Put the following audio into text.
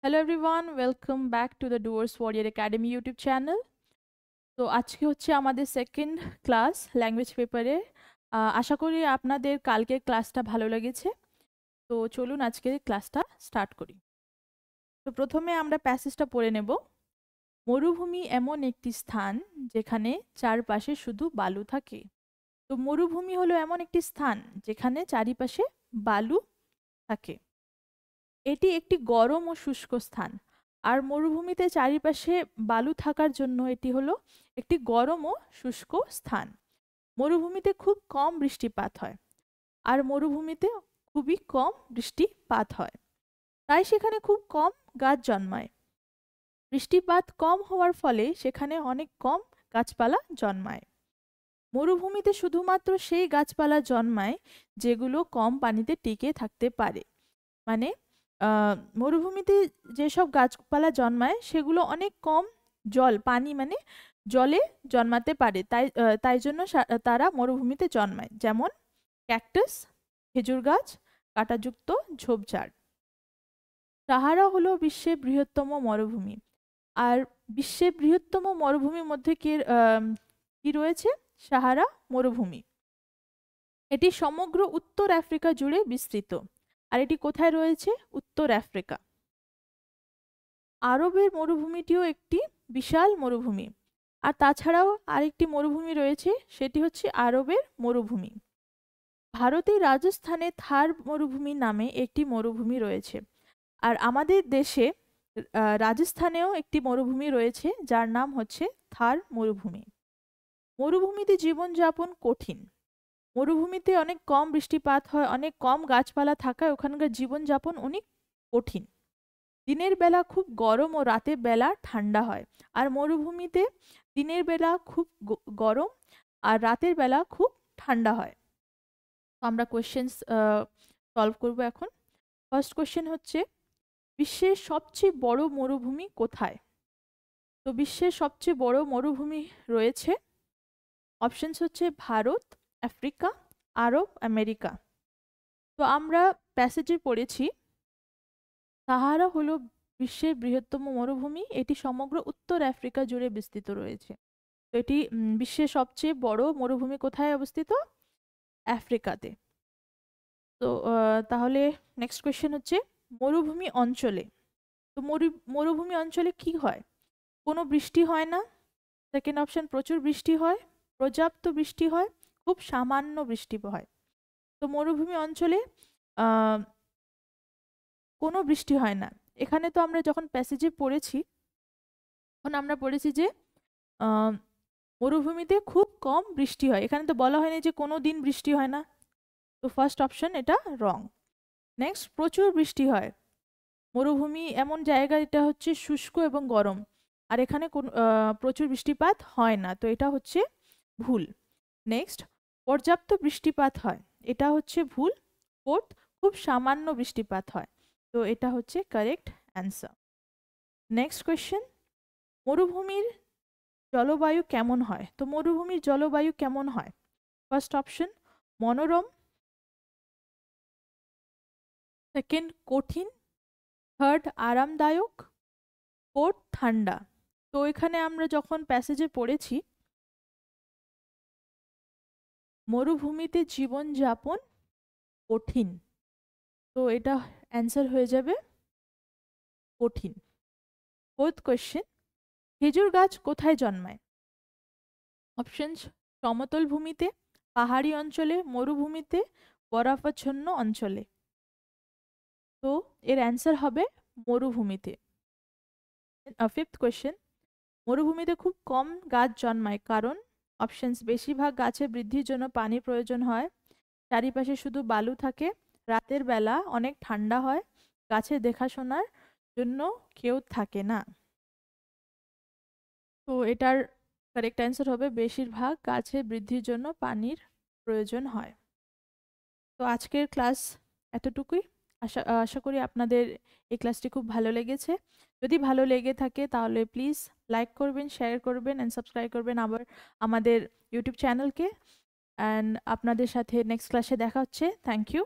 Hello everyone, welcome back to the Doers Warrior Academy YouTube channel. তো আজকে হচ্ছে আমাদের সেকেন্ড ক্লাস ল্যাঙ্গুয়েজ পেপারে। আশা করি আপনাদের কালকের ক্লাসটা ভালো লেগেছে। তো চলুন আজকের ক্লাসটা স্টার্ট করি। তো প্রথমে আমরা প্যাসেজটা পড়ে নেব। মরুভূমি এমন একটি স্থান যেখানে চারপাশে শুধু বালু থাকে। তো মরুভূমি হলো এমন একটি স্থান যেখানে চারিপাশে বালু থাকে। এটি একটি গরম ও শুষ্ক স্থান। আর মরুভূমিতে চারিপাশে বালু থাকার জন্য এটি হলো একটি গরম ও শুষ্ক স্থান। মরুভূমিতে খুব কম বৃষ্টিপাত হয়, আর মরুভূমিতে খুবই কম বৃষ্টিপাত হয়, তাই সেখানে খুব কম গাছ জন্মায়। বৃষ্টিপাত কম হওয়ার ফলে সেখানে অনেক কম গাছপালা জন্মায়। মরুভূমিতে শুধুমাত্র সেই গাছপালা জন্মায় যেগুলো কম পানিতে টিকে থাকতে পারে। মানে মরুভূমিতে যেসব গাছপালা জন্মায় সেগুলো অনেক কম পানি মানে জলে জন্মাতে পারে, তাই জন্য তারা মরুভূমিতে জন্মায়। যেমন ক্যাকটাস, খেজুর গাছ, কাঁটাযুক্ত ঝোপঝাড়। সাহারা হলো বিশ্বের বৃহত্তম মরুভূমি। আর বিশ্বের বৃহত্তম মরুভূমির মধ্যে কি রয়েছে? সাহারা মরুভূমি। এটি সমগ্র উত্তর আফ্রিকা জুড়ে বিস্তৃত। আর এটি কোথায় রয়েছে? উত্তর আফ্রিকা। আরবের মরুভূমিটিও একটি বিশাল মরুভূমি। আর তাছাড়াও আরেকটি মরুভূমি রয়েছে, সেটি হচ্ছে আরবের মরুভূমি। ভারতের রাজস্থানে থার মরুভূমি নামে একটি মরুভূমি রয়েছে। আর আমাদের দেশে রাজস্থানেও একটি মরুভূমি রয়েছে যার নাম হচ্ছে থার মরুভূমি। মরুভূমিতে জীবনযাপন কঠিন। মরুভূমিতে অনেক কম বৃষ্টিপাত হয়, অনেক কম গাছপালা থাকায় ওখানকার জীবনযাপন অনেক কঠিন। দিনের বেলা খুব গরম ও রাতের বেলা ঠান্ডা হয়। আর মরুভূমিতে দিনের বেলা খুব গরম আর রাতের বেলা খুব ঠান্ডা হয়। আমরা কোয়েশ্চেন্স সলভ করব এখন। ফার্স্ট কোয়েশ্চেন হচ্ছে, বিশ্বের সবচেয়ে বড় মরুভূমি কোথায়? তো বিশ্বের সবচেয়ে বড় মরুভূমি রয়েছে, অপশনস হচ্ছে ভারত, আফ্রিকা, আরব, আমেরিকা। তো আমরা প্যাসেজে পড়েছি, সাহারা হলো বিশ্বের বৃহত্তম মরুভূমি। এটি সমগ্র উত্তর আফ্রিকা জুড়ে বিস্তৃত রয়েছে। তো এটি বিশ্বের সবচেয়ে বড় মরুভূমি কোথায় অবস্থিত? আফ্রিকাতে। তো তাহলে নেক্সট কোয়েশ্চেন হচ্ছে, মরুভূমি অঞ্চলে, তো মরুভূমি অঞ্চলে কি হয়? কোনো বৃষ্টি হয় না। সেকেন্ড অপশন, প্রচুর বৃষ্টি হয়, পর্যাপ্ত বৃষ্টি হয়, খুব সামান্য বৃষ্টি হয়। তো মরুভূমি অঞ্চলে কোনো বৃষ্টি হয় না। এখানে তো আমরা যখন প্যাসেজে পড়েছি তখন আমরা পড়েছি যে মরুভূমিতে খুব কম বৃষ্টি হয়। এখানে তো বলা হয়নি যে কোনো দিন বৃষ্টি হয় না। তো ফার্স্ট অপশন এটা রং। নেক্সট, প্রচুর বৃষ্টি হয়। মরুভূমি এমন জায়গা, এটা হচ্ছে শুষ্ক এবং গরম, আর এখানে প্রচুর বৃষ্টিপাত হয় না, তো এটা হচ্ছে ভুল। নেক্সট, পর্যাপ্ত বৃষ্টিপাত হয়, এটা হচ্ছে ভুল। ফোর্থ, খুব সামান্য বৃষ্টিপাত হয়, তো এটা হচ্ছে কারেক্ট অ্যান্সার। নেক্সট কোয়েশ্চেন, মরুভূমির জলবায়ু কেমন হয়? তো মরুভূমির জলবায়ু কেমন হয়? ফার্স্ট অপশন মনোরম, সেকেন্ড কঠিন, থার্ড আরামদায়ক, ফোর্থ ঠান্ডা। তো এখানে আমরা যখন প্যাসেজে পড়েছি, মরুভূমিতে জীবনযাপন কঠিন, তো এটা অ্যান্সার হয়ে যাবে কঠিন। ফোর্থ কোয়েশ্চেন, খেজুর গাছ কোথায় জন্মায়? অপশনস সমতল ভূমিতে, পাহাড়ি অঞ্চলে, মরুভূমিতে, বরফাচ্ছন্ন অঞ্চলে। তো এর অ্যান্সার হবে মরুভূমিতে। ফিফথ কোয়েশ্চেন, মরুভূমিতে খুব কম গাছ জন্মায় কারণ? অপশনস বেশিরভাগ গাছের বৃদ্ধির জন্য পানির প্রয়োজন হয়, চারিপাশে শুধু বালু থাকে, রাতের বেলা অনেক ঠান্ডা হয়, গাছের দেখাশোনার জন্য কেউ থাকে না। তো এটার কারেক্ট অ্যান্সার হবে বেশিরভাগ গাছের বৃদ্ধির জন্য পানির প্রয়োজন হয়। তো আজকের ক্লাস এতটুকুই। আশা করি আপনাদের এই ক্লাসটি খুব ভালো লেগেছে। যদি ভালো লেগে থাকে তাহলে প্লিজ লাইক করবেন, শেয়ার করবেন অ্যান্ড সাবস্ক্রাইব করবেন আবার আমাদের ইউটিউব চ্যানেলকে। অ্যান্ড আপনাদের সাথে নেক্সট ক্লাসে দেখা হচ্ছে। Thank you.